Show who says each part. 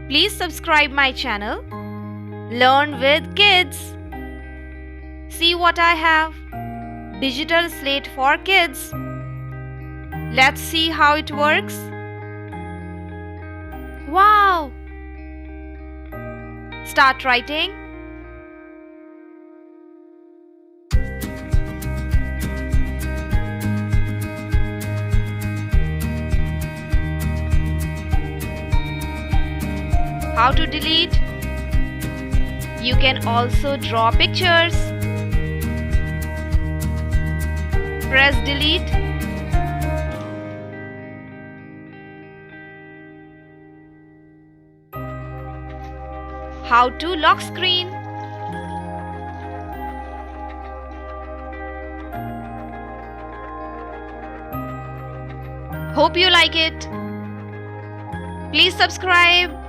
Speaker 1: Please subscribe my channel. Learn with kids. See what I have. Digital slate for kids. Let's see how it works. Wow! Start writing. How to delete? You can also draw pictures. Press delete. How to lock screen? Hope you like it. Please subscribe.